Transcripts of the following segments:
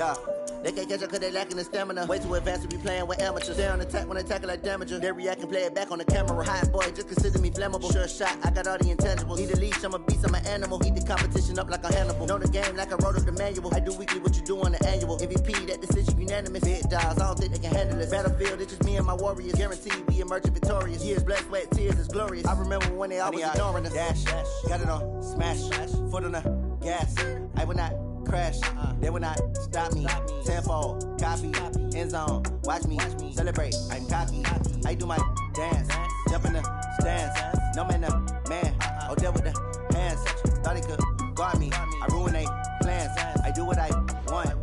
Yeah. They can't catch up cause they lacking the stamina. Way too advanced to be playing with amateurs. They on attack when they tackle like damager. They react and play it back on the camera. Hot boy, just consider me flammable. Sure shot, I got all the intangibles. Need a leash, I'm a beast, I'm an animal. Heat the competition up like a Hannibal. Know the game like I wrote up the manual. I do weekly what you do on the annual. MVP, that decision unanimous. Big dogs, I don't think they can handle this. Battlefield, it's just me and my warriors. Guaranteed we emerging victorious. Years, blood, sweat, tears, it's glorious. I remember when they always ignoring us. Dash, got it on, smash, foot on the gas. I will not crash, they will not stop me. Tenfold, copy, end zone, watch me celebrate. I'm cocky, I do my dance, jump in the stands. No man, man, oh there with the hands. Thought he could guard me, I ruin they plans. I do what I want.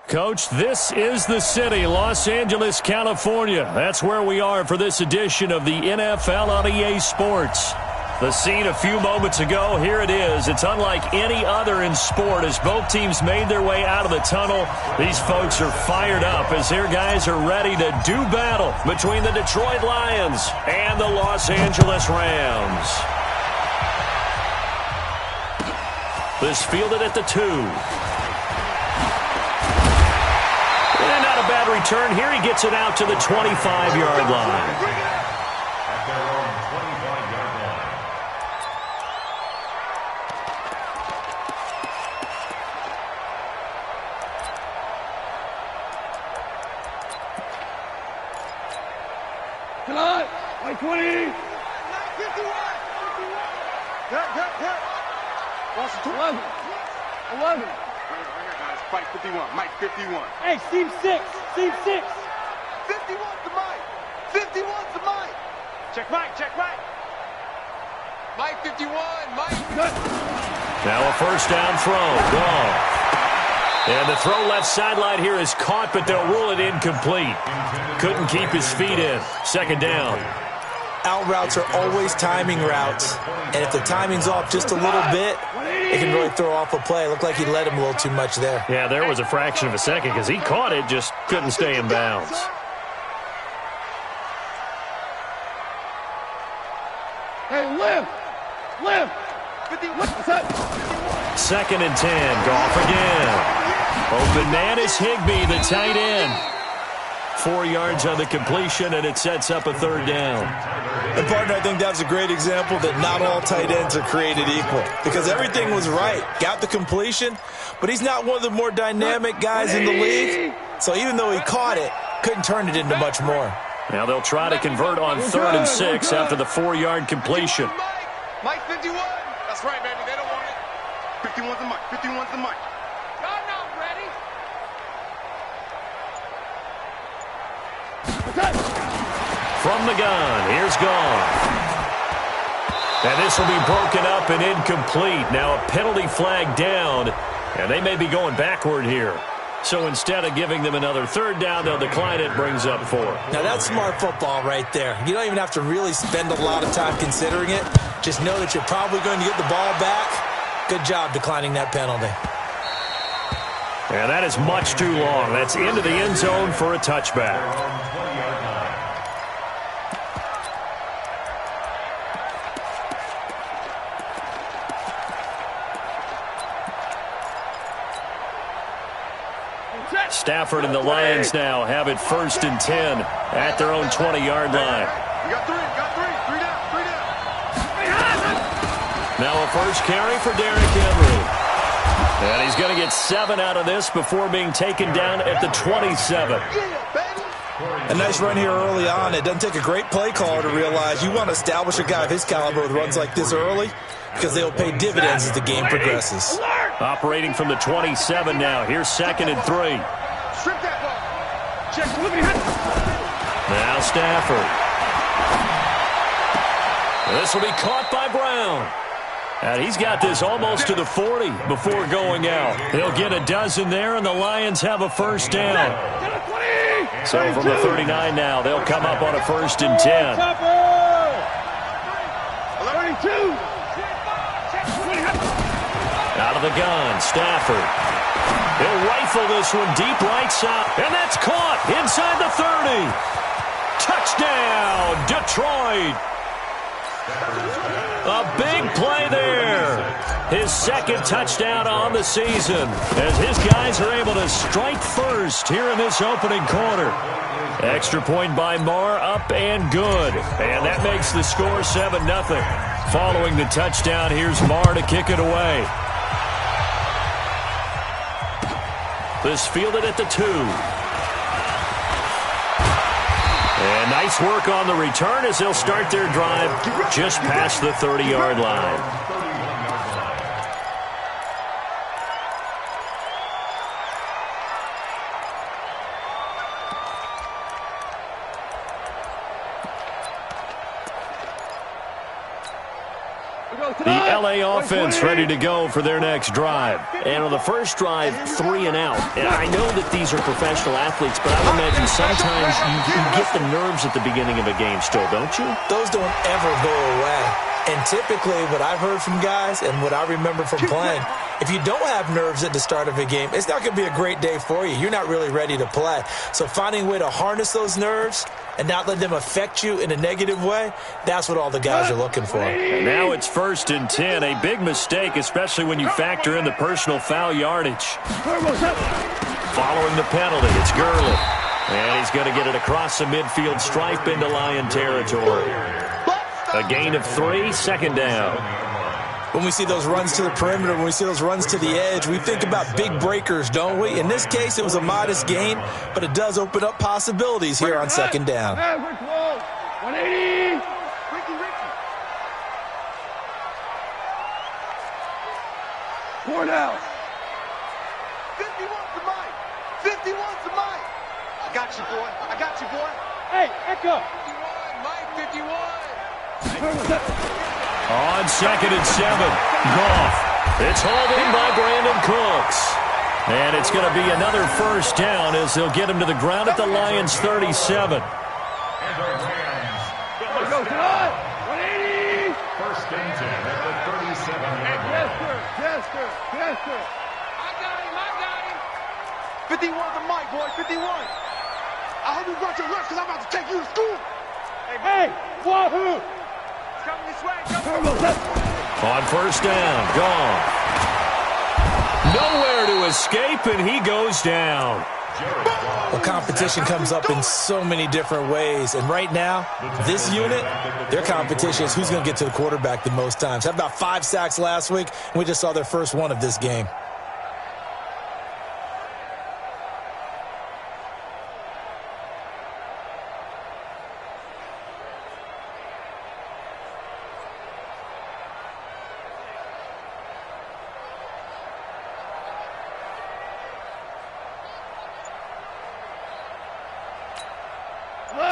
Coach, this is the city, Los Angeles, California. That's where we are for this edition of the NFL on EA Sports. The scene a few moments ago, here it is. It's unlike any other in sport as both teams made their way out of the tunnel. These folks are fired up as their guys are ready to do battle between the Detroit Lions and the Los Angeles Rams. This fielded at the 2. And not a bad return here. He gets it out to the 25-yard line. Come on! 20! 51! Watch it, 11. 11. Mike 51. Mike 51. Hey, Steve 6. Steve 6. 51's the Mike. 51's the Mike. Check Mike. Check Mike. Mike 51. Mike. Good. Now a first down throw. Gone. And the throw left sideline here is caught, but they'll rule it incomplete. Couldn't keep his feet in. Second down. Out routes are always timing routes. And if the timing's off just a little bit, it can really throw off a play. It looked like he led him a little too much there. Yeah, there was a fraction of a second because he caught it, just couldn't stay in bounds. Hey, Lim! 2nd and 10. Goff again. Open man is Higbee, the tight end. 4 yards on the completion, and it sets up a third down. And, partner, I think that's a great example that not all tight ends are created equal because everything was right. Got the completion, but he's not one of the more dynamic guys in the league. So even though he caught it, couldn't turn it into much more. Now they'll try to convert on 3rd and 6 after the 4-yard completion. Mike 51. That's right, baby. They don't want it. 51's the Mike. 51's the Mike. Y'all not ready? From the gun, here's Goff. And this will be broken up and incomplete. Now a penalty flag down, and they may be going backward here. So instead of giving them another third down, they'll decline it, brings up 4. Now that's smart football right there. You don't even have to really spend a lot of time considering it. Just know that you're probably going to get the ball back. Good job declining that penalty. And that is much too long. That's into the end zone for a touchback. Stafford and the Lions now have it 1st and 10 at their own 20-yard line. You got 3. Three down. Now a first carry for Derrick Henry. And he's going to get 7 out of this before being taken down at the 27. A nice run here early on. It doesn't take a great play caller to realize you want to establish a guy of his caliber with runs like this early because they'll pay dividends as the game progresses. Operating from the 27 now. Here's 2nd and 3. Strip that ball. Check. Look at him. Now Stafford. This will be caught by Brown. And he's got this almost to the 40 before going out. He'll get a dozen there, and the Lions have a first down. So from the 39 now, they'll come up on a 1st and 10. 32. Out of the gun, Stafford. He'll rifle this one deep right side, and that's caught inside the 30. Touchdown, Detroit. A big play there. his second touchdown on the season, as his guys are able to strike first here in this opening quarter. Extra point by Marr, up and good. And that makes the score 7-0. Following the touchdown, here's Marr to kick it away. This fielded at the 2. And nice work on the return as they'll start their drive just past the 30-yard line. The LA offense ready to go for their next drive. And on the first drive, 3 and out. And I know that these are professional athletes, but I would imagine sometimes you get the nerves at the beginning of a game still, don't you? Those don't ever go away. And typically what I've heard from guys and what I remember from playing, if you don't have nerves at the start of a game, it's not going to be a great day for you. You're not really ready to play. So finding a way to harness those nerves and not let them affect you in a negative way, that's what all the guys are looking for. And now it's 1st and 10. A big mistake, especially when you factor in the personal foul yardage. Following the penalty, it's Gurley. And he's going to get it across the midfield stripe into Lion territory. A gain of 3, 2nd down. When we see those runs to the perimeter, when we see those runs to the edge, we think about big breakers, don't we? In this case, it was a modest gain, but it does open up possibilities here on 2nd down. 180. Ricky. 4 down. 51's the mic. 51's the mic. I got you, boy. Hey, Echo. 51, Mike, 51. On 2nd and 7, Goff. It's hauled in by Brandon Cooks. And it's going to be another 1st down as they'll get him to the ground at the Lions' 37. 180. 1st and 10 at the 37. Yes, sir. I got him. 51's the mic, boy, 51. I hope you brought your lunch because I'm about to take you to school. Hey, Wahoo! Coming this way. On 1st down, Goff. Nowhere to escape, and he goes down. Well, competition comes up in so many different ways. And right now, this unit, their competition is who's going to get to the quarterback the most times. Had about 5 sacks last week, and we just saw their first one of this game.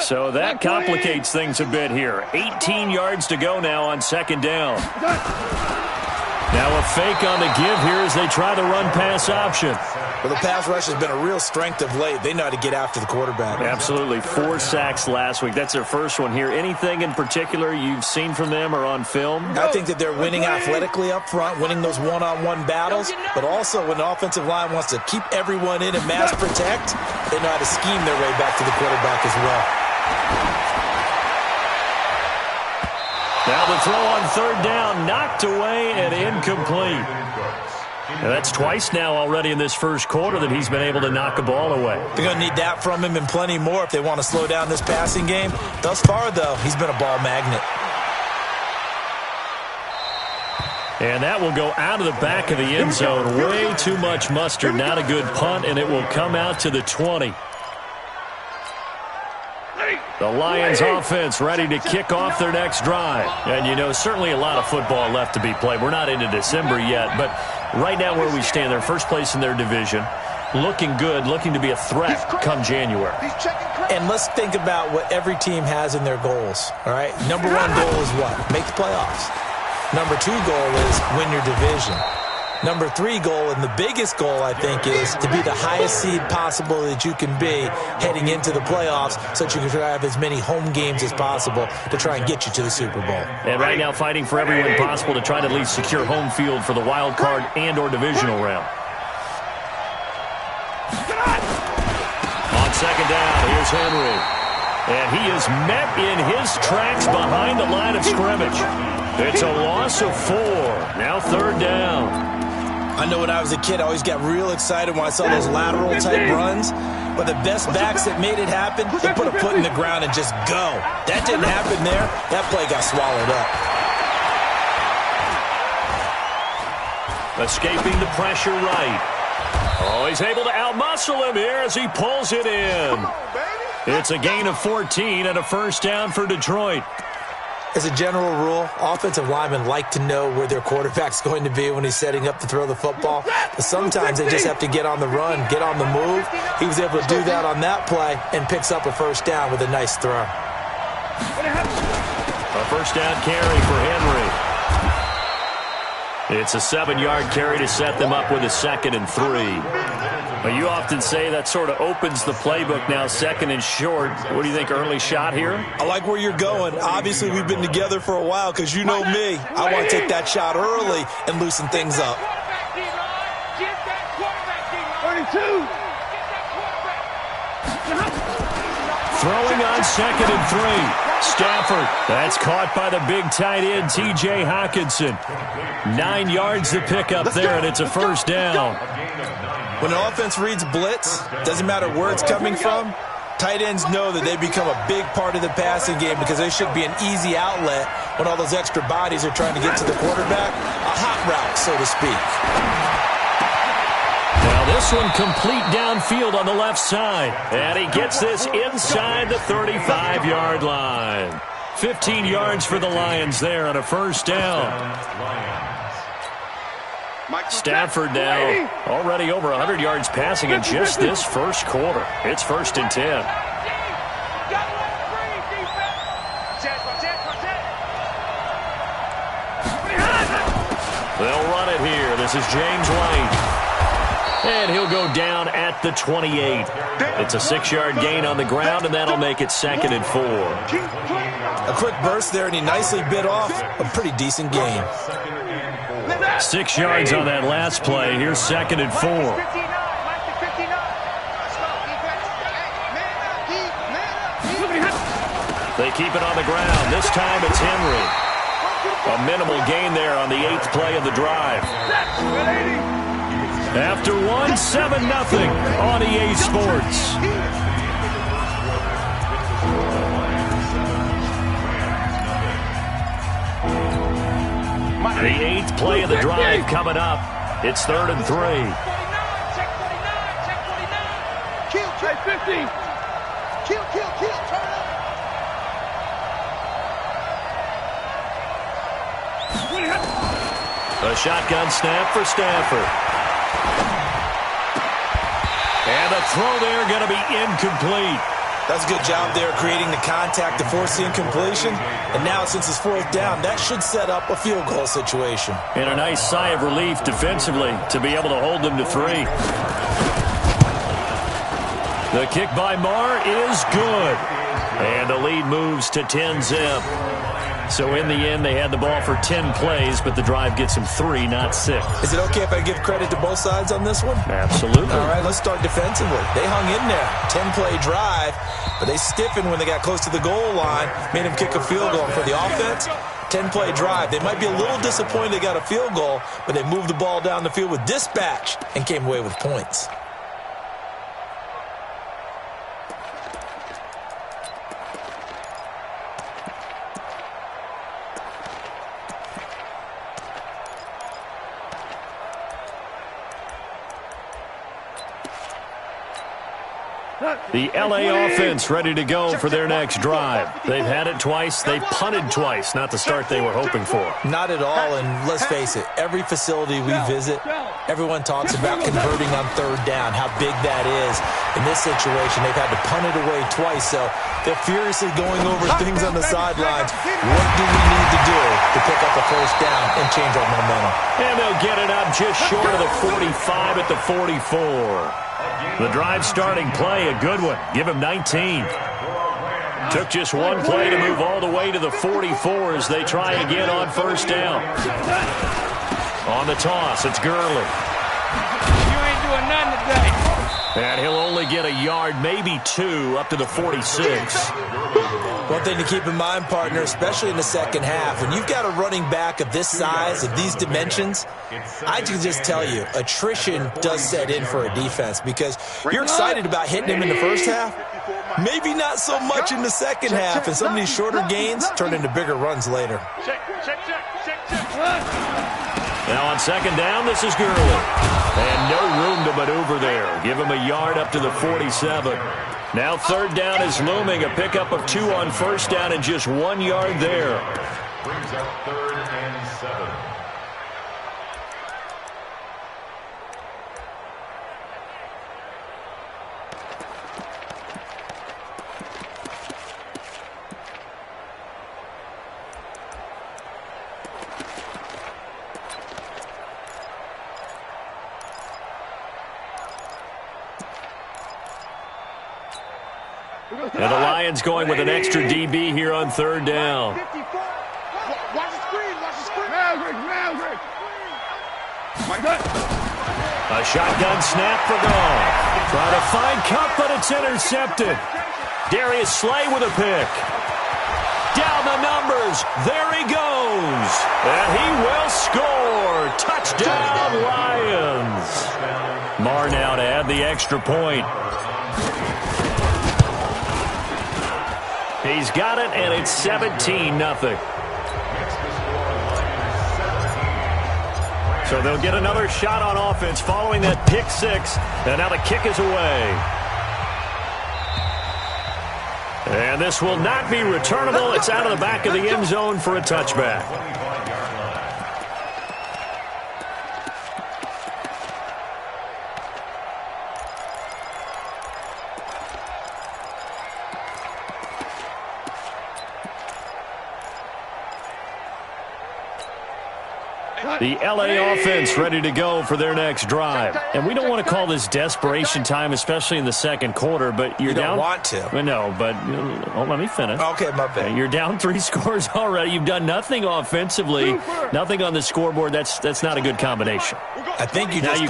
So that complicates things a bit here. 18 yards to go now on 2nd down. Now a fake on the give here as they try the run-pass option. Well, the pass rush has been a real strength of late. They know how to get after the quarterback. Absolutely. 4 sacks last week. That's their first one here. Anything in particular you've seen from them or on film? I think that they're winning athletically up front, winning those one-on-one battles, but also when the offensive line wants to keep everyone in and mass protect, they know how to scheme their way back to the quarterback as well. Now the throw on 3rd down, knocked away and incomplete. And that's twice now already in this first quarter that he's been able to knock a ball away. They're going to need that from him and plenty more if they want to slow down this passing game. Thus far, though, he's been a ball magnet. And that will go out of the back of the end zone. Way too much mustard. Not a good punt, and it will come out to the 20. The Lions offense ready to kick off their next drive. And, you know, certainly a lot of football left to be played. We're not into December yet, but right now where we stand, they're first place in their division. Looking good, looking to be a threat come January. And let's think about what every team has in their goals, all right? Number 1 goal is what? Make the playoffs. Number 2 goal is win your division. Number 3 goal, and the biggest goal, I think, is to be the highest seed possible that you can be heading into the playoffs so that you can try to have as many home games as possible to try and get you to the Super Bowl. And right now fighting for every win possible to try to at least secure home field for the wild card and or divisional round. On 2nd down, here's Henry. And he is met in his tracks behind the line of scrimmage. It's a loss of 4. Now 3rd down. I know when I was a kid, I always got real excited when I saw those lateral-type runs. But the best backs that made it happen, they put a foot in the ground and just go. That didn't happen there. That play got swallowed up. Escaping the pressure right. Oh, he's able to outmuscle him here as he pulls it in. It's a gain of 14 and a 1st down for Detroit. As a general rule, offensive linemen like to know where their quarterback's going to be when he's setting up to throw the football. But sometimes they just have to get on the run, get on the move. He was able to do that on that play and picks up a 1st down with a nice throw. A 1st down carry for Henry. It's a 7-yard carry to set them up with a 2nd and 3. Well, you often say that sort of opens the playbook now, 2nd and short. What do you think, early shot here? I like where you're going. Obviously, we've been together for a while because you know me. I want to take that shot early and loosen things up. 32. Throwing on 2nd and 3. Stafford. That's caught by the big tight end, T.J. Hockenson. 9 yards to pick up there, and it's a 1st down. When an offense reads blitz, doesn't matter where it's coming from, tight ends know that they become a big part of the passing game because they should be an easy outlet when all those extra bodies are trying to get to the quarterback. A hot route, so to speak. Now this one complete downfield on the left side. And he gets this inside the 35-yard line. 15 yards for the Lions there on a 1st down. Stafford now already over 100 yards passing in just this 1st quarter. It's 1st and 10. They'll run it here. This is James White. And he'll go down at the 28. It's a 6-yard gain on the ground, and that'll make it 2nd and 4. A quick burst there, and he nicely bit off a pretty decent gain. 6 yards on that last play. Here's 2nd and 4. They keep it on the ground. This time it's Henry. A minimal gain there on the 8th play of the drive. After one, 7-0 on EA Sports. The 8th play of the drive coming up. It's 3rd and 3. Kill, 50. Kill, turn up. A shotgun snap for Stafford. And the throw there going to be incomplete. That's a good job there creating the contact to force the incompletion. And now since it's 4th down, that should set up a field goal situation. And a nice sigh of relief defensively to be able to hold them to 3. The kick by Marr is good. And the lead moves to 10-zip. So in the end, they had the ball for 10 plays, but the drive gets them 3, not 6. Is it okay if I give credit to both sides on this one? Absolutely. All right, let's start defensively. They hung in there. 10-play drive, but they stiffened when they got close to the goal line, made them kick a field goal. And for the offense, 10-play drive. They might be a little disappointed they got a field goal, but they moved the ball down the field with dispatch and came away with points. The L.A. offense ready to go for their next drive. They've had it twice. They've punted twice. Not the start they were hoping for. Not at all, and let's face it, every facility we visit, everyone talks about converting on 3rd down, how big that is. In this situation, they've had to punt it away twice, so they're furiously going over things on the sidelines. What do we need to do to pick up a 1st down and change our momentum? And they'll get it up just short of the 45 at the 44. The drive starting play, a good one. Give him 19. Took just one play to move all the way to the 44 as they try again on 1st down. On the toss, it's Gurley. You ain't doing nothing today. And he'll only get a yard, maybe 2, up to the 46. One thing to keep in mind, partner, especially in the second half, when you've got a running back of this size, of these dimensions, I can just tell you, attrition does set in for a defense because you're excited about hitting him in the first half, maybe not so much in the second half, and some of these shorter gains turn into bigger runs later. Now on second down, this is Gurley. And no room to maneuver there. Give him a yard up to the 47. Now third down is looming. A pickup of 2 on first down and just 1 yard there. Brings up 3rd and 7. And the Lions going with an extra DB here on third down. Watch the screen. Watch the screen. Maverick. A shotgun snap for Goff. Trying to find Kupp, but it's intercepted. Darius Slay with a pick. Down the numbers. There he goes. And he will score. Touchdown, Lions. Marr now to add the extra point. He's got it, and it's 17-0. So they'll get another shot on offense following that pick six, and now the kick is away. And this will not be returnable. It's out of the back of the end zone for a touchback. The L.A. offense ready to go for their next drive. And we don't want to call this desperation time, especially in the second quarter, but you're down. You don't want to. No, but let me finish. Okay, my bad. You're down 3 scores already. You've done nothing offensively, nothing on the scoreboard. That's not a good combination. I think you just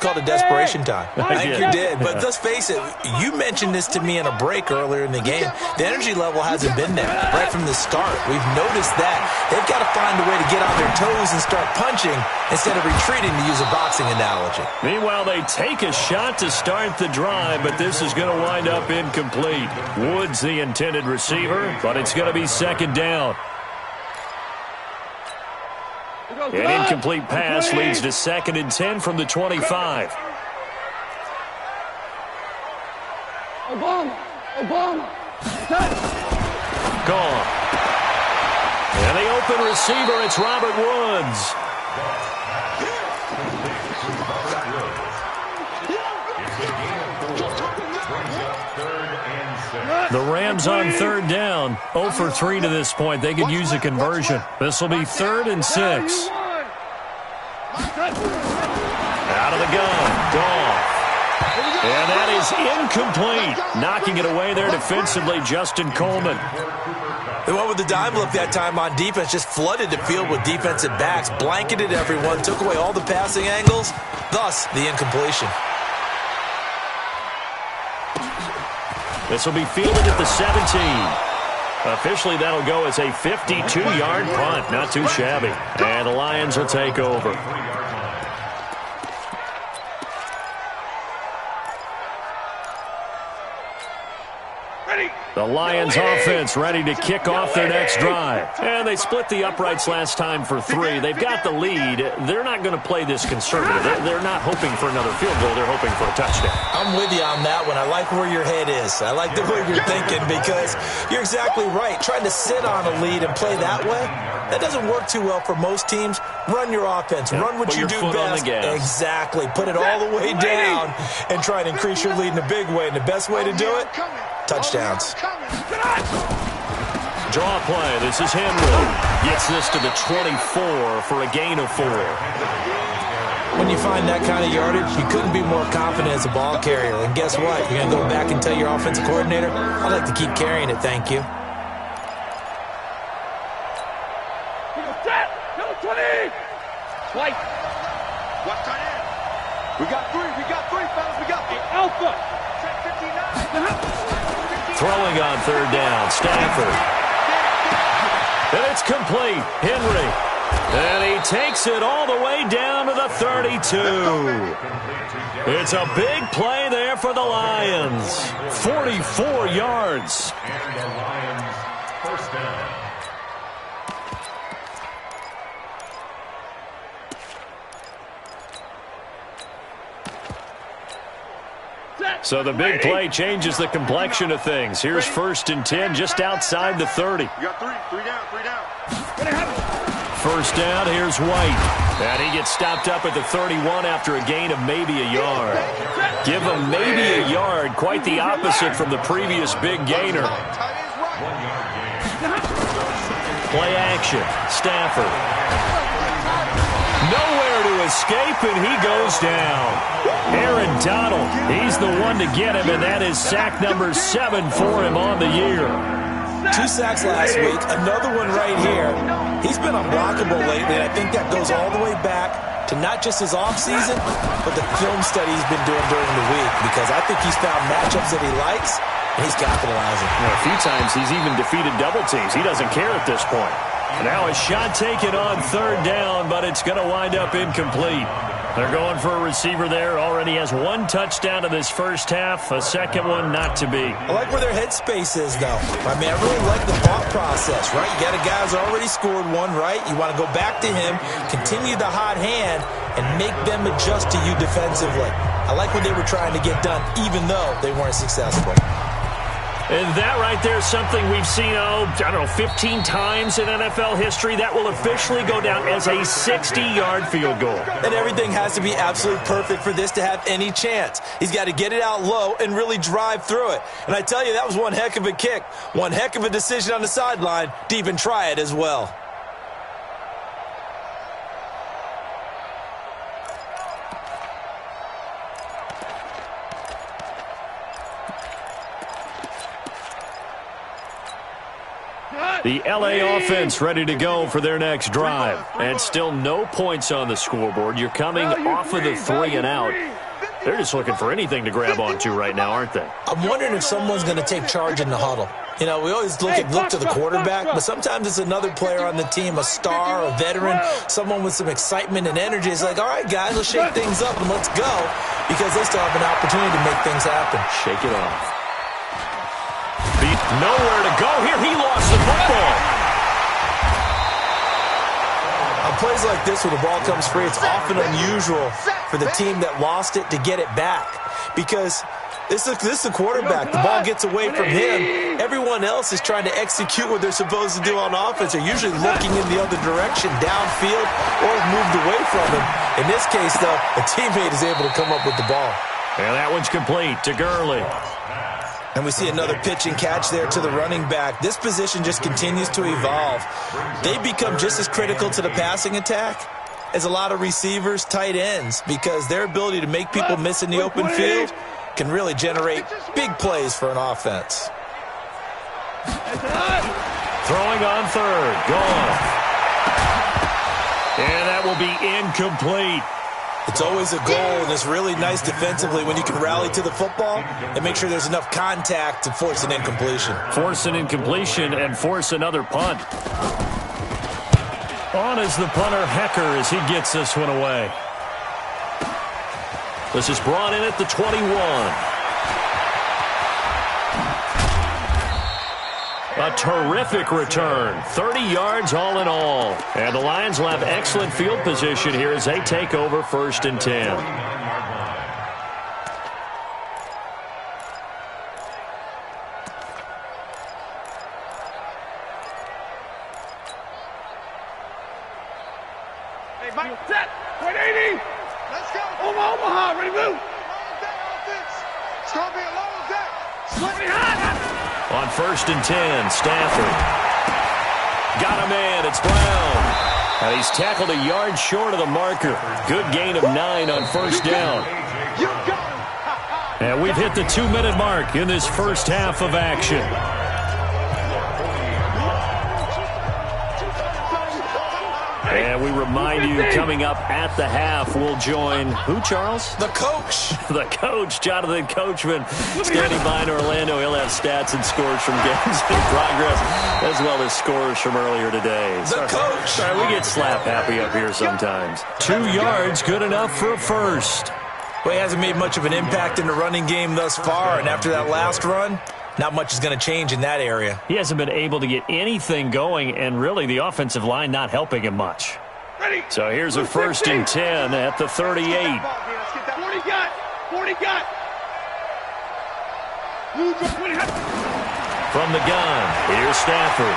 called it desperation time. I think you did. But let's face it, you mentioned this to me in a break earlier in the game. The energy level hasn't been there right from the start. We've noticed that. They've got to find a way to get on their toes and start punching instead of retreating, to use a boxing analogy. Meanwhile, they take a shot to start the drive, but this is going to wind up incomplete. Woods the intended receiver, but it's going to be second down. An incomplete pass leads to 2nd and 10 from the 25. Obama. Gone. And the open receiver, it's Robert Woods. The Rams on third down. 0 for 3 to this point. They could use a conversion. This will be 3rd and 6. Out of the gun. Goff. And that is incomplete. Knocking it away there defensively, Justin Coleman. They went with the dime look that time on defense, just flooded the field with defensive backs, blanketed everyone, took away all the passing angles, thus the incompletion. This will be fielded at the 17. Officially, that'll go as a 52-yard punt. Not too shabby. And the Lions will take over. The Lions offense ready to kick off their next drive. And they split the uprights last time for 3. They've got the lead. They're not going to play this conservative. They're not hoping for another field goal. They're hoping for a touchdown. I'm with you on that one. I like where your head is. I like the way you're thinking because you're exactly right. Trying to sit on a lead and play that way, that doesn't work too well for most teams. Run your offense. Run what you do best. Exactly. Put it all the way down and try and increase your lead in a big way. And the best way to do it, touchdowns. Draw play. This is Henry. Gets this to the 24 for a gain of 4. When you find that kind of yardage, you couldn't be more confident as a ball carrier. And guess what? You're going to go back and tell your offensive coordinator, I'd like to keep carrying it, thank you. Twice. Watch tight end. We got 3, fellas. We got 3. Alpha. Throwing on third down, Stafford. And it's complete. Henry. And he takes it all the way down to the 32. It's a big play there for the Lions. 44 yards. And the Lions, first down. So the big play changes the complexion of things. Here's 1st and 10 just outside the 30. You got three down. First down, here's White. And he gets stopped up at the 31 after a gain of maybe a yard. Give him maybe a yard, quite the opposite from the previous big gainer. Play action, Stafford. Nowhere to escape, and he goes down. Aaron Donald, he's the one to get him, and that is sack number 7 for him on the year. 2 sacks last week, another one right here. He's been unblockable lately, and I think that goes all the way back to not just his offseason, but the film study he's been doing during the week, because I think he's found matchups that he likes, and he's capitalizing. A few times he's even defeated double teams. He doesn't care at this point. Now a shot taken on third down, but it's going to wind up incomplete. They're going for a receiver there. Already has 1 touchdown in this first half. A second one not to be. I like where their headspace is, though. I mean, I really like the thought process, right? You got a guy who's already scored 1, right? You want to go back to him, continue the hot hand, and make them adjust to you defensively. I like what they were trying to get done, even though they weren't successful. And that right there is something we've seen, 15 times in NFL history. That will officially go down as a 60-yard field goal. And everything has to be absolutely perfect for this to have any chance. He's got to get it out low and really drive through it. And I tell you, that was one heck of a kick. One heck of a decision on the sideline to even try it as well. The LA offense ready to go for their next drive. And still no points on the scoreboard. You're coming off of the 3 and out. They're just looking for anything to grab onto right now, aren't they? I'm wondering if someone's going to take charge in the huddle. You know, we always look to the quarterback, but sometimes it's another player on the team, a star, a veteran, someone with some excitement and energy. It's like, all right, guys, let's shake things up and let's go, because they still have an opportunity to make things happen. Shake it off. Nowhere to go here. He lost the football. On plays like this where the ball comes free, it's often unusual for the team that lost it to get it back, because this is the quarterback. The ball gets away from him. Everyone else is trying to execute what they're supposed to do on offense. They're usually looking in the other direction, downfield, or moved away from him. In this case, though, a teammate is able to come up with the ball. And that one's complete to Gurley. And we see another pitch and catch there to the running back. This position just continues to evolve. They become just as critical to the passing attack as a lot of receivers, tight ends, because their ability to make people miss in the open field can really generate big plays for an offense. Throwing on third. Gone. And that will be incomplete. It's always a goal, and it's really nice defensively when you can rally to the football and make sure there's enough contact to force an incompletion. Force an incompletion and force another punt. On is the punter, Hecker, as he gets this one away. This is brought in at the 21. A terrific return. 30 yards all in all. And the Lions will have excellent field position here as they take over 1st and 10. Hey, Mike, set. 180. Let's go. Omaha, ready to move. Long day offense. It's going to be a long day. Sweaty hot. On 1st and 10, Stafford. Got a man, it's Brown. And he's tackled a yard short of the marker. Good gain of 9 on 1st down. You got him. And we've hit the 2-minute mark in this first half of action. And we remind you, coming up at the half, we'll join who, Charles? The coach. The coach, Jonathan Coachman, standing by in Orlando. He'll have stats and scores from games in progress, as well as scores from earlier today. The coach. Sorry, we get slap happy up here sometimes. 2 yards, good enough for a first. Well, he hasn't made much of an impact in the running game thus far, and after that last run, not much is going to change in that area. He hasn't been able to get anything going, and really the offensive line not helping him much. Ready. So here's a 1st and 10 at the 38. 40 got. 40 got. From the gun, here's Stafford.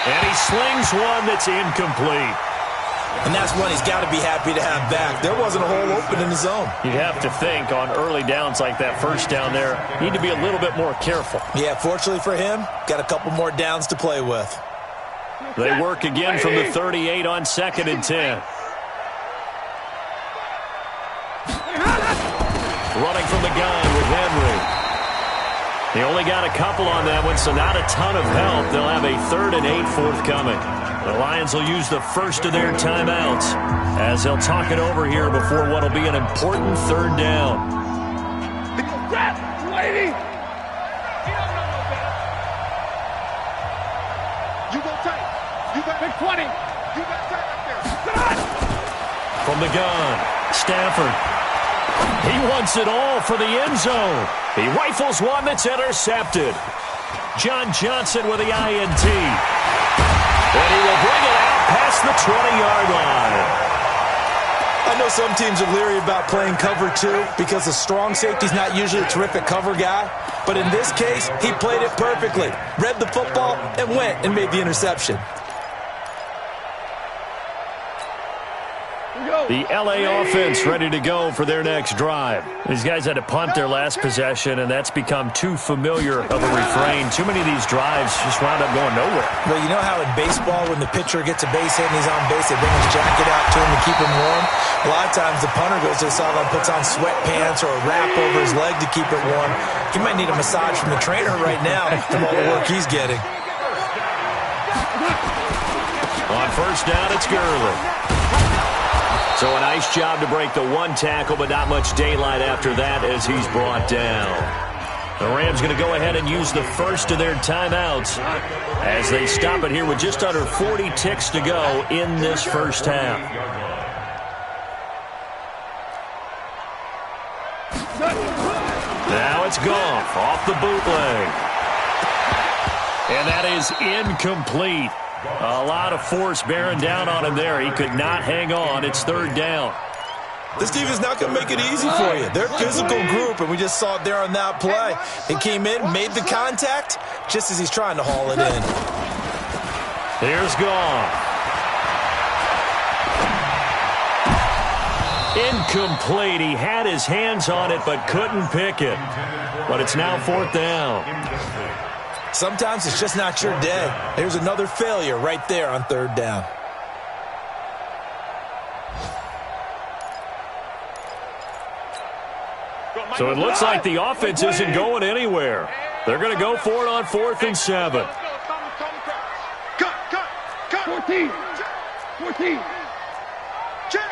And he slings one that's incomplete. And that's one he's got to be happy to have back. There wasn't a hole open in the zone. You'd have to think on early downs like that first down there, need to be a little bit more careful. Yeah, fortunately for him, got a couple more downs to play with. They work again from the 38 on 2nd and 10. Running from the gun with Henry. He only got a couple on that one, so not a ton of help. They'll have a 3rd and 8 forthcoming. The Lions will use the first of their timeouts as they'll talk it over here before what will be an important 3rd down. You go tight. You got big 20. You got tight up there. From the gun, Stafford. He wants it all for the end zone. He rifles one that's intercepted. John Johnson with the INT. And he will bring it out past the 20-yard line. I know some teams are leery about playing cover 2 because the strong safety's not usually a terrific cover guy. But in this case, he played it perfectly. Read the football and went and made the interception. The L.A. offense ready to go for their next drive. These guys had to punt their last possession, and that's become too familiar of a refrain. Too many of these drives just wound up going nowhere. Well, you know how in baseball, when the pitcher gets a base hit and he's on base, they bring his jacket out to him to keep him warm? A lot of times the punter goes to the sideline, puts on sweatpants or a wrap over his leg to keep it warm. He might need a massage from the trainer right now from all the work he's getting. On 1st down, it's Gurley. So a nice job to break the 1 tackle, but not much daylight after that as he's brought down. The Rams going to go ahead and use the first of their timeouts as they stop it here with just under 40 ticks to go in this first half. Now it's Goff off the bootleg. And that is incomplete. A lot of force bearing down on him there. He could not hang on. It's 3rd down. This defense is not going to make it easy for you. They're a physical group, and we just saw it there on that play. He came in, made the contact, just as he's trying to haul it in. Here's Goff. Incomplete. He had his hands on it, but couldn't pick it. But it's now 4th down. Sometimes it's just not your day. There's another failure right there on 3rd down. So it looks like the offense isn't going anywhere. They're going to go for it on 4th and 7. Cut. 14. 14. Check.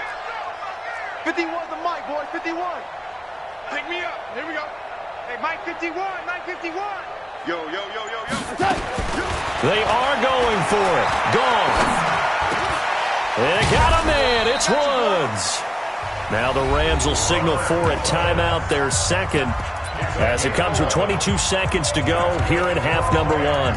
51 the Mike, boy. 51. Pick me up. Here we go. Hey, Mike 51. Mike 51. Yo. They are going for it. Goff. They got a man. It's Woods. Now the Rams will signal for a timeout, their 2nd, as it comes with 22 seconds to go here in half number 1.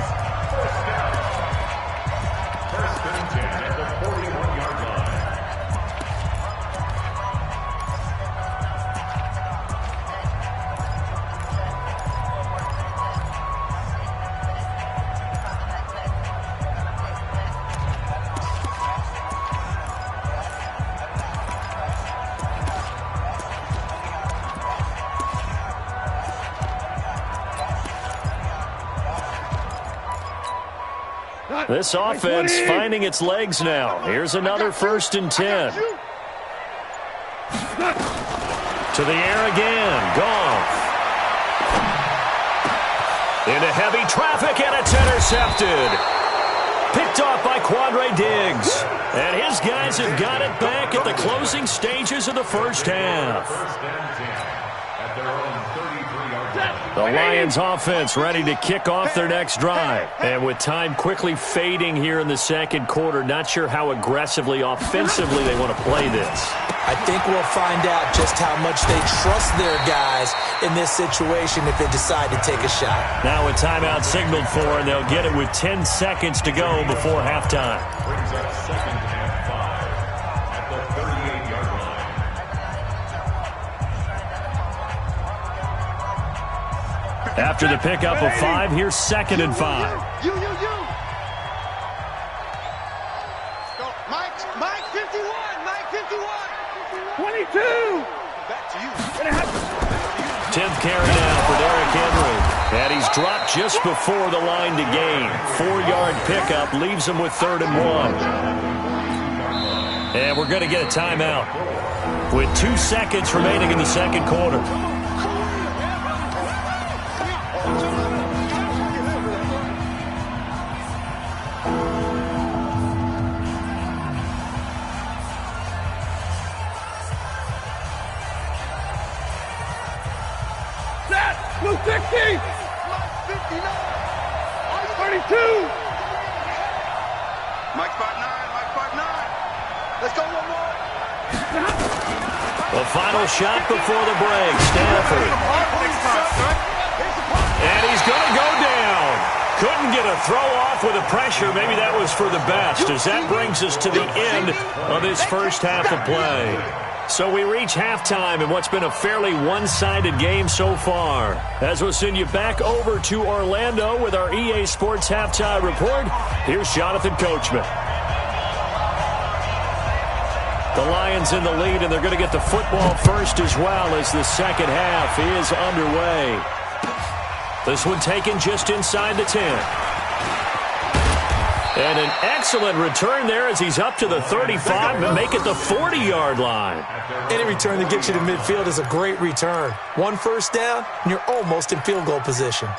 This offense finding its legs now. Here's another 1st and 10. To the air again. Goff. Into heavy traffic, and it's intercepted. Picked Picked off by Quandre Diggs. And his guys have got it back at the closing stages of the first half. First and 10 at their own 33-yard line. The Lions offense ready to kick off their next drive. And with time quickly fading here in the second quarter, not sure how aggressively, offensively they want to play this. I think we'll find out just how much they trust their guys in this situation if they decide to take a shot. Now a timeout signaled for, and they'll get it with 10 seconds to go before halftime. Brings up second and 5 at the 38-yard line. After the pickup of 5, here's second and 5. You. Go. Mike 51. Mike 51. 22. Back to you. 10th carry now for Derrick Henry. And he's dropped just before the line to gain. 4-yard pickup leaves him with 3rd and 1. And we're going to get a timeout with 2 seconds remaining in the second quarter. Blue 60. Mike 59. 32. Mike 59. Mike 59. Let's go one more. The final shot before the break. Stafford. And he's going to go down. Couldn't get a throw off with the pressure. Maybe that was for the best, as that brings us to the end of this first half of play. So we reach halftime in what's been a fairly one-sided game so far. As we'll send you back over to Orlando with our EA Sports Halftime Report, here's Jonathan Coachman. The Lions in the lead, and they're going to get the football first as well as the second half is underway. This one taken just inside the 10. And an excellent return there as he's up to the 35 and make it the 40-yard line. Any return that gets you to midfield is a great return. 1 first down, and you're almost in field goal position.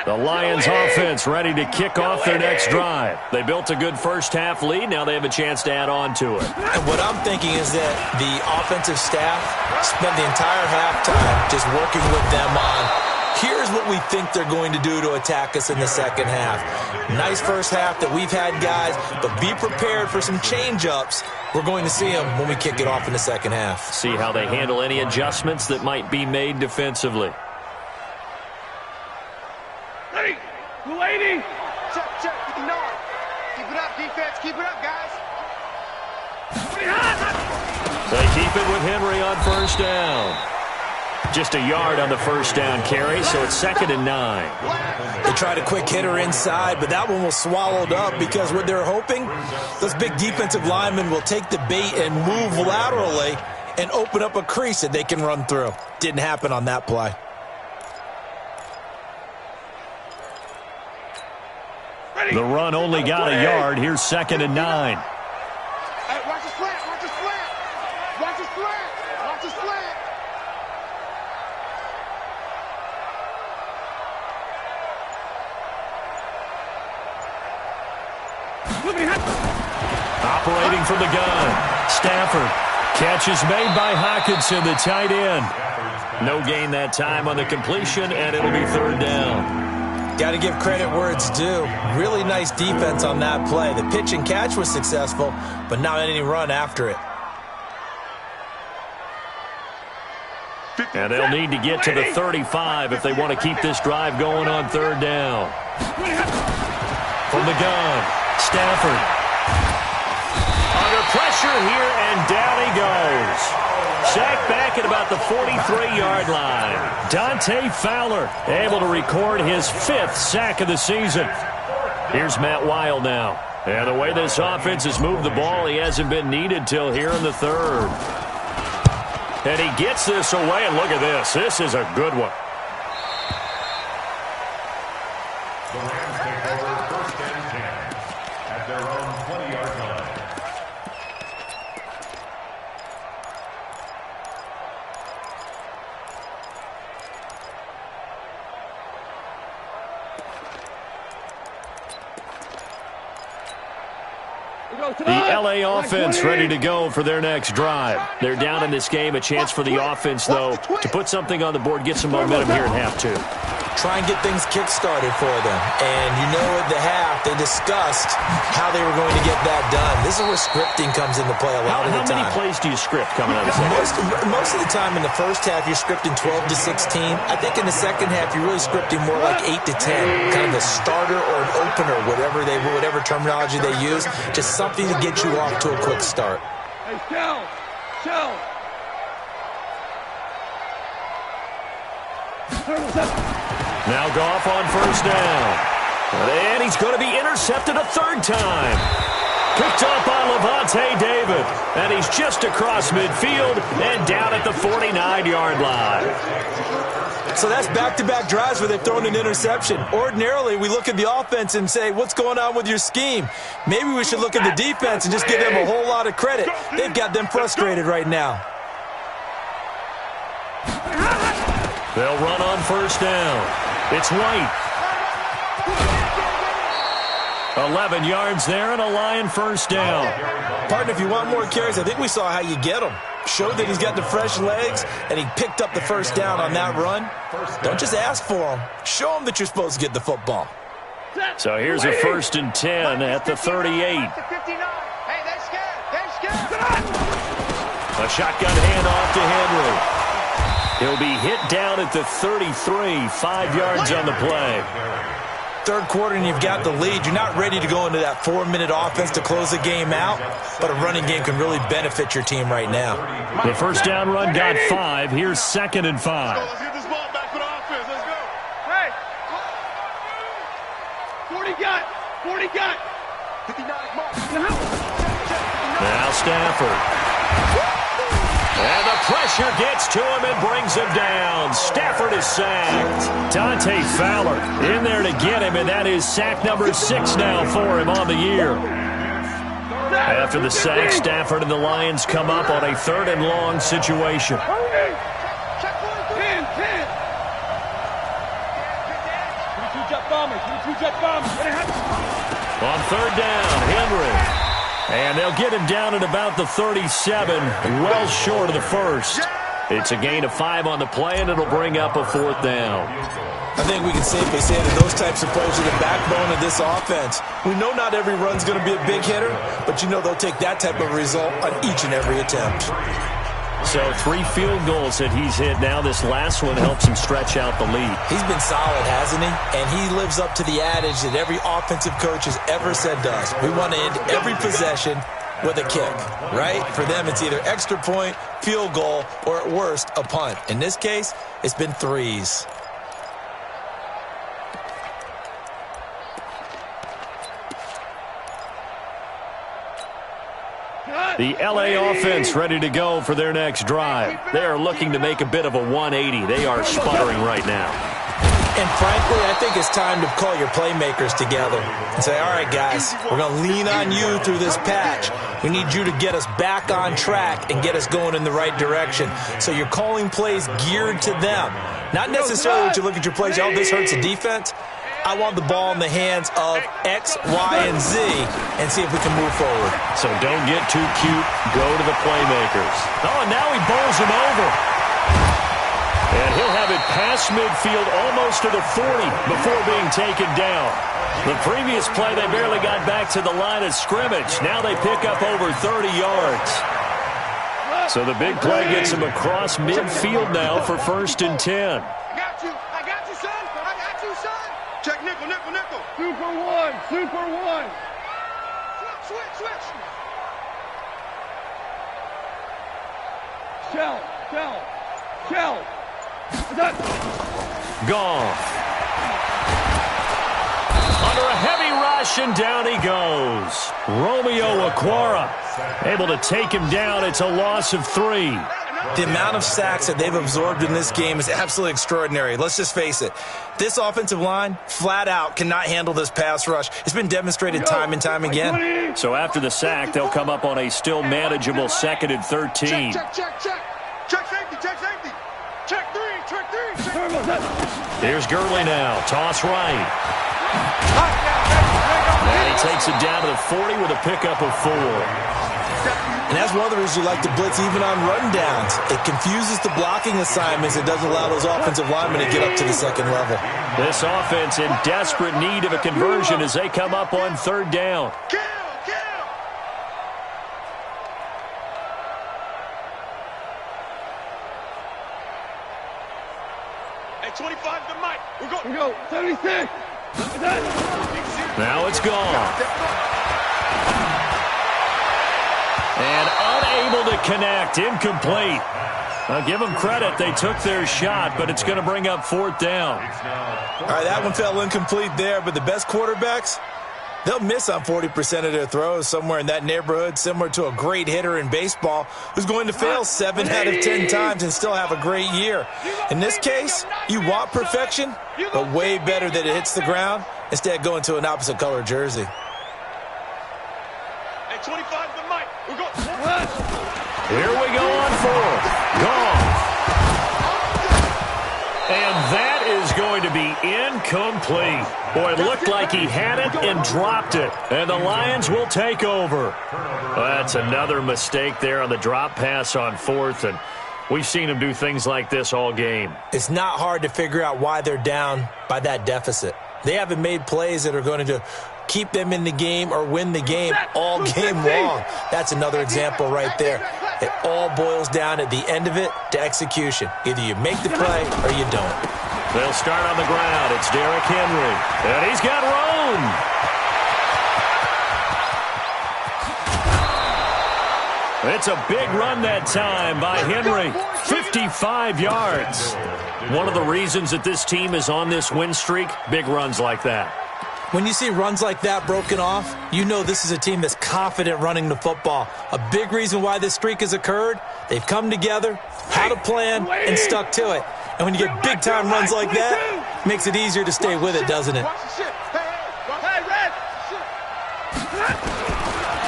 The Lions offense ready to kick off their next drive. They built a good first half lead. Now they have a chance to add on to it. And what I'm thinking is that the offensive staff spent the entire halftime just working with them on, here's what we think they're going to do to attack us in the second half. Nice first half that we've had, guys, but be prepared for some change-ups. We're going to see them when we kick it off in the second half. See how they handle any adjustments that might be made defensively. 280. Check, 59. Keep it up, defense. Keep it up, guys. They keep it with Henry on first down. Just a yard on the first down carry, so it's 2nd and 9. They tried a quick hitter inside, but that one was swallowed up because what they're hoping, those big defensive linemen will take the bait and move laterally and open up a crease that they can run through. Didn't happen on that play. The run only got a yard. Here's 2nd and 9. Hey, watch the slant. Watch the slant. Watch the slant. Watch the slant. Operating from the gun. Stafford. Catch is made by Hockenson, the tight end. No gain that time on the completion, and it'll be 3rd down. Got to give credit where it's due. Really nice defense on that play. The pitch and catch was successful, but not any run after it. And they'll need to get to the 35 if they want to keep this drive going on 3rd down. From the gun, Stafford. Under pressure here, and down he goes. Sacked back at about the 43-yard line. Dante Fowler able to record his 5th sack of the season. Here's Matt Wild now. And the way this offense has moved the ball, he hasn't been needed till here in the 3rd. And he gets this away, and look at this. This is a good one. The Rams take over 1st and 10 at their own 20-yard line. The LA offense ready to go for their next drive. They're down in this game. A chance for the offense, though, to put something on the board, get some momentum here at half two. Try and get things kick-started for them. And you know at the half, they discussed how they were going to get that done. This is where scripting comes into play a lot of the time. How many plays do you script coming out of the second? Most of the time in the first half, you're scripting 12 to 16. I think in the second half, you're really scripting more like 8 to 10. Kind of a starter or an opener, whatever terminology they use. Just something to get you off to a quick start. Hey, Shell. Now Goff on first down. And he's going to be intercepted a third time. Picked up by Lavonte David. And he's just across midfield and down at the 49-yard line. So that's back-to-back drives where they've thrown an interception. Ordinarily, we look at the offense and say, what's going on with your scheme? Maybe we should look at the defense and just give them a whole lot of credit. They've got them frustrated right now. They'll run on first down. It's White. 11 yards there and a Lion first down. Partner, if you want more carries, I think we saw how you get them. Showed that he's got the fresh legs, and he picked up the first down on that run. Don't just ask for them. Show them that you're supposed to get the football. So here's a 1st and 10 at the 38. A shotgun handoff to Henry. He'll be hit down at the 33, 5 yards on the play. Third quarter and you've got the lead. You're not ready to go into that 4-minute offense to close the game out, but a running game can really benefit your team right now. The first down run got 5. Here's 2nd and 5. Let's get this ball back for the offense. Let's go. Hey. 40 got. 59 mark. Now Stafford. And the pressure gets to him and brings him down. Stafford is sacked. Dante Fowler in there to get him, and that is sack number 6 now for him on the year. After the sack, Stafford and the Lions come up on a 3rd and long situation. On 3rd down, Henry. And they'll get him down at about the 37, well short of the first. It's a gain of 5 on the play, and it'll bring up a 4th down. I think we can safely say that those types of plays are the backbone of this offense. We know not every run's going to be a big hitter, but you know they'll take that type of result on each and every attempt. So 3 field goals that he's hit now. This last one helps him stretch out the lead. He's been solid, hasn't he? And he lives up to the adage that every offensive coach has ever said to us. We want to end every possession with a kick, right? For them, it's either extra point, field goal, or at worst, a punt. In this case, it's been 3s. The LA offense ready to go for their next drive. They are looking to make a bit of a 180. They are sputtering right now. And frankly, I think it's time to call your playmakers together and say, all right, guys, we're going to lean on you through this patch. We need you to get us back on track and get us going in the right direction. So you're calling plays geared to them. Not necessarily that you look at your plays, oh, this hurts the defense. I want the ball in the hands of X, Y, and Z and see if we can move forward. So don't get too cute. Go to the playmakers. Oh, and now he bowls him over. And he'll have it past midfield almost to the 40 before being taken down. The previous play, they barely got back to the line of scrimmage. Now they pick up over 30 yards. So the big play gets him across midfield now for 1st and 10. Check nickel. Super one. Switch. Shell. Goff. Under a heavy rush, and down he goes. Romeo Okwara able to take him down. It's a loss of 3. The amount of sacks that they've absorbed in this game is absolutely extraordinary. Let's just face it. This offensive line, flat out, cannot handle this pass rush. It's been demonstrated time and time again. So after the sack, they'll come up on a still manageable 2nd and 13. Check safety. Check 3. Here's Gurley now. Toss right. And he takes it down to the 40 with a pickup of 4. And that's one of the reasons you like to blitz even on rundowns. It confuses the blocking assignments. It doesn't allow those offensive linemen to get up to the second level. This offense in desperate need of a conversion as they come up on 3rd down. Hey, 25 to Mike. We're going. We go. 76. Now it's gone. And unable to connect. Incomplete. I'll give them credit. They took their shot, but it's going to bring up 4th down. All right, that one fell incomplete there, but the best quarterbacks, they'll miss on 40% of their throws, somewhere in that neighborhood, similar to a great hitter in baseball who's going to fail 7 out of 10 times and still have a great year. In this case, you want perfection, but way better that it hits the ground instead of going to an opposite color jersey. Hey, 25 to Mike. We're going. Here we go on 4th. Gone. And that is going to be incomplete. Boy, it looked like he had it and dropped it. And the Lions will take over. That's another mistake there on the drop pass on 4th. And we've seen him do things like this all game. It's not hard to figure out why they're down by that deficit. They haven't made plays that are going to keep them in the game or win the game all game long. That's another example right there. It all boils down at the end of it to execution. Either you make the play or you don't. They'll start on the ground. It's Derrick Henry. And he's got room. It's a big run that time by Henry. 55 yards. One of the reasons that this team is on this win streak, big runs like that. When you see runs like that broken off, you know this is a team that's confident running the football. A big reason why this streak has occurred, they've come together, had a plan, and stuck to it. And when you get big-time runs like that, it makes it easier to stay with it, doesn't it?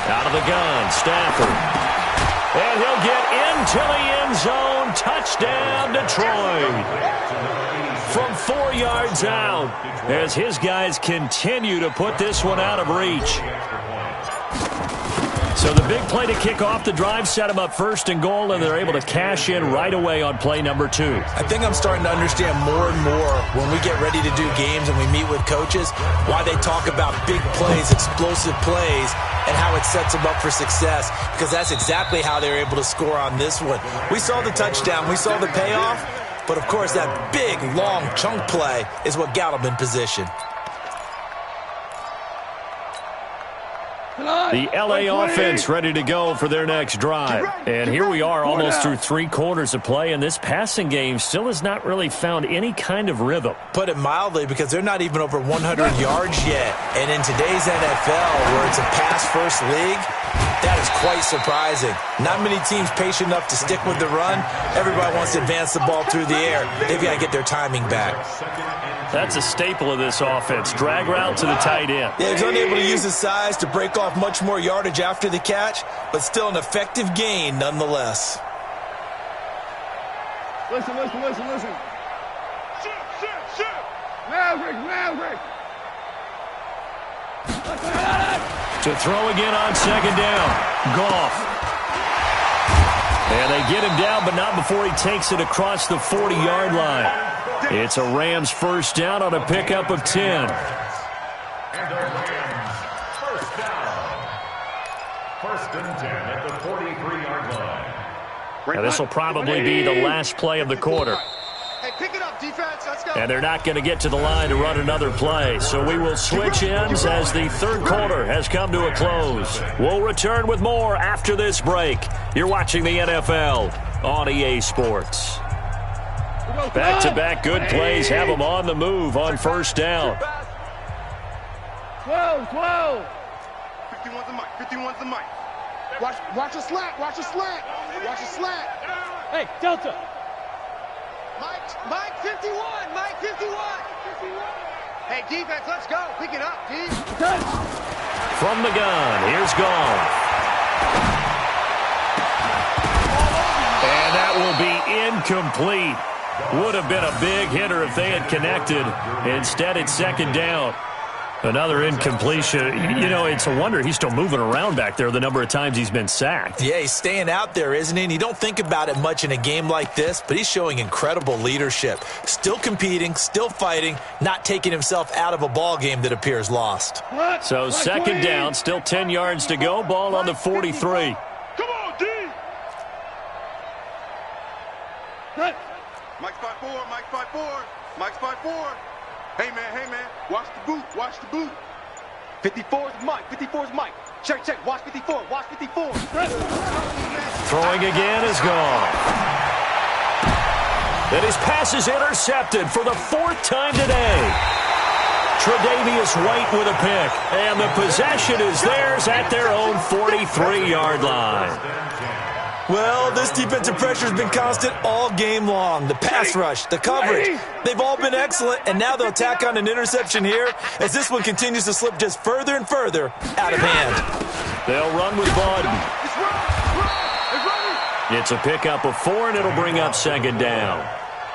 Out of the gun, Stafford. And he'll get into the end zone. Touchdown, Detroit. From 4 yards out, as his guys continue to put this one out of reach. So the big play to kick off the drive set them up 1st and goal, and they're able to cash in right away on play number 2. I think I'm starting to understand more and more when we get ready to do games and we meet with coaches why they talk about big plays, explosive plays, and how it sets them up for success, because that's exactly how they were able to score on this one. We saw the touchdown. We saw the payoff. But, of course, that big, long chunk play is what got them in position. The L.A. offense ready to go for their next drive. And here we are almost through 3 quarters of play, and this passing game still has not really found any kind of rhythm. Put it mildly, because they're not even over 100 yards yet. And in today's NFL, where it's a pass-first league, that is quite surprising. Not many teams patient enough to stick with the run. Everybody wants to advance the ball through the air. They've got to get their timing back. That's a staple of this offense. Drag route to the tight end. Yeah, he's unable to use his size to break off much more yardage after the catch, but still an effective gain nonetheless. Listen. Shoot. Maverick. To throw again on 2nd down. Goff. And they get him down, but not before he takes it across the 40-yard line. It's a Rams 1st down on a pickup of 10. And the Rams 1st down. 1st and 10 at the 43-yard line. Now, this will probably be the last play of the quarter. Hey, pick it up, defense. Let's go. And they're not going to get to the line to run another play. So we will switch ends as the 3rd quarter has come to a close. We'll return with more after this break. You're watching the NFL on EA Sports. Back-to-back good plays have them on the move on 1st down. 12. 51's the mic. 51's the mic. Watch a slant. Watch a slant. Hey, Delta. Mike 51. Mike 51. Hey, defense, let's go. Pick it up, D. From the gun, here's Goff. And that will be incomplete. Would have been a big hitter if they had connected. Instead, it's 2nd down. Another incompletion. You know, it's a wonder he's still moving around back there the number of times he's been sacked. Yeah, he's staying out there, isn't he? And you don't think about it much in a game like this, but he's showing incredible leadership. Still competing, still fighting, not taking himself out of a ball game that appears lost. So second down, still 10 yards to go. Ball on the 43. Come on, D. Mike's 5-4, Mike's 5-4, Mike's 5-4. Hey, man, watch the boot, watch the boot. 54's Mike, 54's Mike. Check, watch 54, watch 54. Throwing again is gone. And his pass is intercepted for the 4th time today. Tre'Davious White with a pick. And the possession is theirs at their own 43-yard line. Well, this defensive pressure has been constant all game long. The pass rush, the coverage, they've all been excellent, and now they'll tack on an interception here as this one continues to slip just further and further out of hand. They'll run with Bawden. It's a pickup of 4, and it'll bring up second down.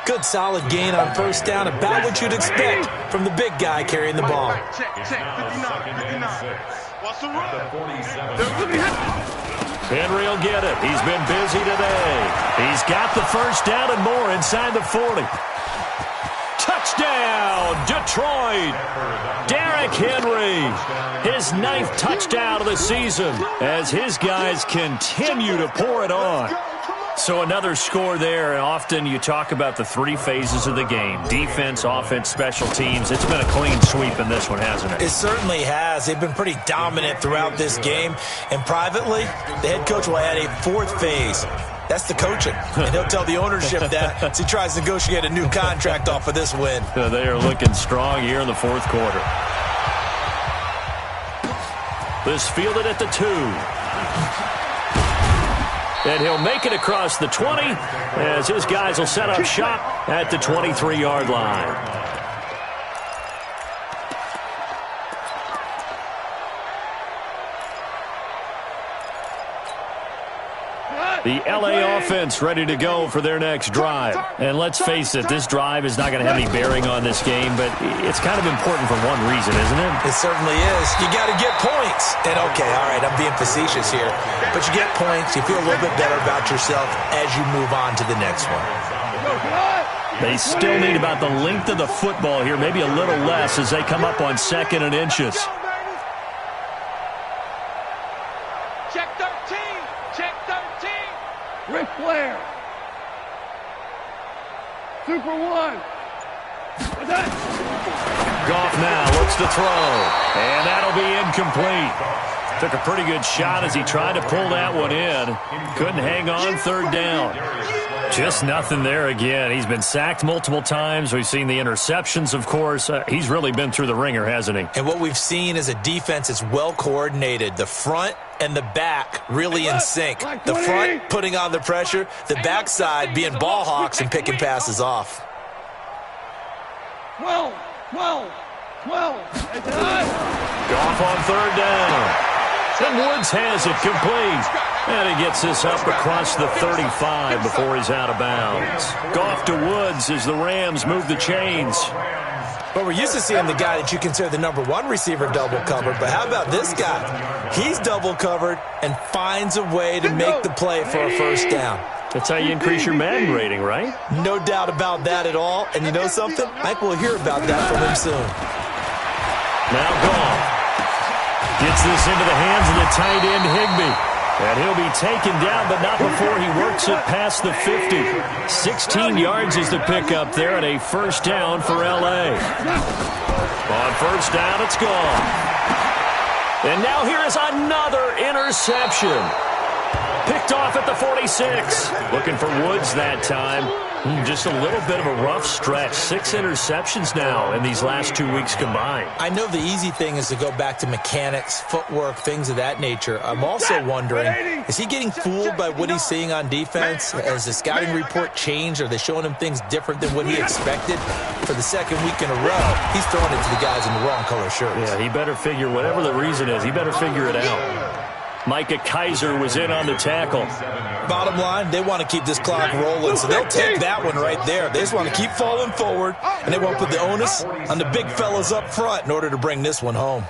Good solid gain on first down, about what you'd expect from the big guy carrying the ball. Check, 59. Watch the run. Henry will get it. He's been busy today. He's got the first down and more inside the 40. Touchdown, Detroit. Derrick Henry, his 9th touchdown of the season as his guys continue to pour it on. So another score there, and often you talk about the 3 phases of the game. Defense, offense, special teams. It's been a clean sweep in this one, hasn't it? It certainly has. They've been pretty dominant throughout this game. And privately, the head coach will add a 4th phase. That's the coaching. And he'll tell the ownership that as he tries to negotiate a new contract off of this win. They are looking strong here in the 4th quarter. This fielded at the 2. And he'll make it across the 20 as his guys will set up shop at the 23-yard line. The L.A. offense ready to go for their next drive. And let's face it, this drive is not going to have any bearing on this game, but it's kind of important for one reason, isn't it? It certainly is. You got to get points. And, okay, all right, I'm being facetious here. But you get points, you feel a little bit better about yourself as you move on to the next one. They still need about the length of the football here, maybe a little less as they come up on 2nd and inches. Ric Flair. Super One. Goff now looks to throw. And that'll be incomplete. Took a pretty good shot as he tried to pull that one in. Couldn't hang on 3rd down. Just nothing there again. He's been sacked multiple times. We've seen the interceptions, of course. He's really been through the ringer, hasn't he? And what we've seen is a defense that's well coordinated. The front and the back really in sync. The front putting on the pressure, the backside being ball hawks and picking passes off. 12. Goff on 3rd down. And Woods has it complete. And he gets this up across the 35 before he's out of bounds. Goff to Woods as the Rams move the chains. But we're used to seeing the guy that you consider the number 1 receiver double covered. But how about this guy? He's double covered and finds a way to make the play for a first down. That's how you increase your Madden rating, right? No doubt about that at all. And you know something? I think we'll hear about that from him soon. Now Goff gets this into the hands of the tight end Higbee. And he'll be taken down, but not before he works it past the 50. 16 yards is the pickup there, and a first down for L.A. On first down, it's gone. And now here is another interception. Picked off at the 46. Looking for Woods that time. Just a little bit of a rough stretch. 6 interceptions now in these last 2 weeks combined. I know the easy thing is to go back to mechanics, footwork, things of that nature. I'm also wondering, is he getting fooled by what he's seeing on defense? Has the scouting report changed? Are they showing him things different than what he expected? For the 2nd week in a row, he's throwing it to the guys in the wrong color shirts. Yeah, he better figure, whatever the reason is, he better figure it out. Micah Kaiser was in on the tackle. Bottom line, they want to keep this clock rolling, so they'll take that one right there. They just want to keep falling forward, and they won't put the onus on the big fellas up front in order to bring this one home.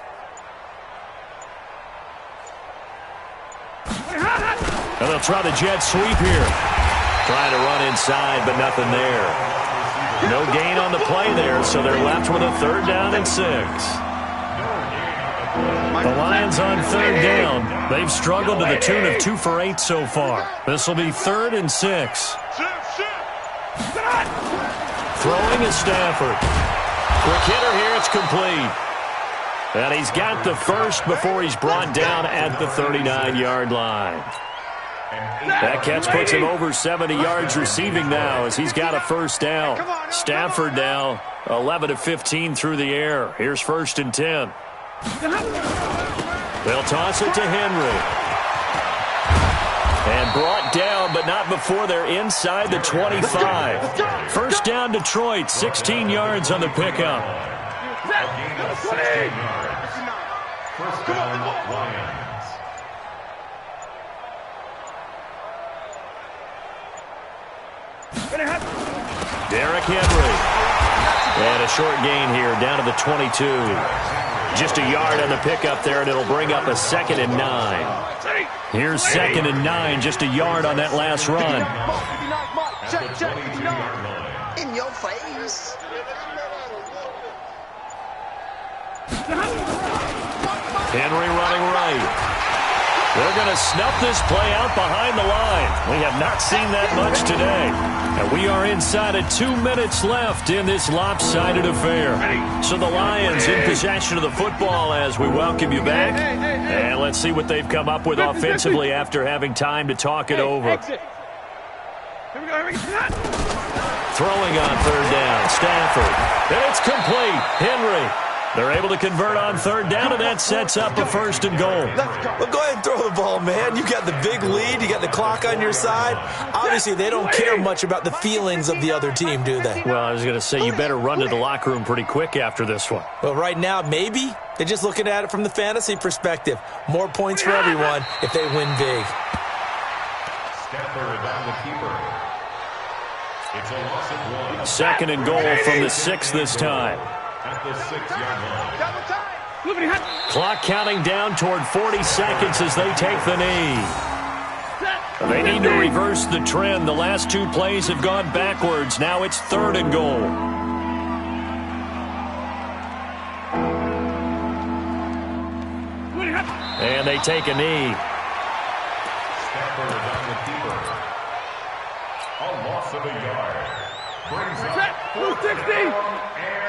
And they'll try the jet sweep here. Trying to run inside, but nothing there. No gain on the play there, so they're left with a 3rd down and 6. The Lions on 3rd down. They've struggled to the tune of 2 for 8 so far. This will be 3rd and 6. Throwing is Stafford. Quick hitter here, it's complete. And he's got the first before he's brought down at the 39-yard line. That catch puts him over 70 yards receiving now as he's got a 1st down. Stafford now 11 of 15 through the air. Here's 1st and 10. They'll toss it to Henry. And brought down, but not before they're inside the 25. 1st down Detroit, 16 yards on the pickup. First down, Lions. Derrick Henry. And a short gain here down to the 22. Just a yard on the pickup there, and it'll bring up a 2nd and 9. Here's 2nd and 9, just a yard on that last run. In your face. Henry running right. They're going to snuff this play out behind the line. We have not seen that much today. And we are inside of 2 minutes left in this lopsided affair. So the Lions in possession of the football as we welcome you back. And let's see what they've come up with offensively after having time to talk it over. Throwing on 3rd down, Stafford. And it's complete. Henry. They're able to convert on 3rd down, and that sets up a 1st and goal. Well, go ahead and throw the ball, man. You got the big lead. You got the clock on your side. Obviously, they don't care much about the feelings of the other team, do they? Well, I was going to say you better run to the locker room pretty quick after this one. Well, right now, maybe. They're just looking at it from the fantasy perspective. More points for everyone if they win big. Stafford on the keeper. It's a loss of 1. 2nd and goal from the 6 this time. At the 6-yard line. Clock counting down toward 40 seconds as they take the knee. They need to reverse the trend. The last 2 plays have gone backwards. Now it's 3rd and goal. And they take a knee. Stafford on the keeper. A loss of a yard. Brings up 4th down and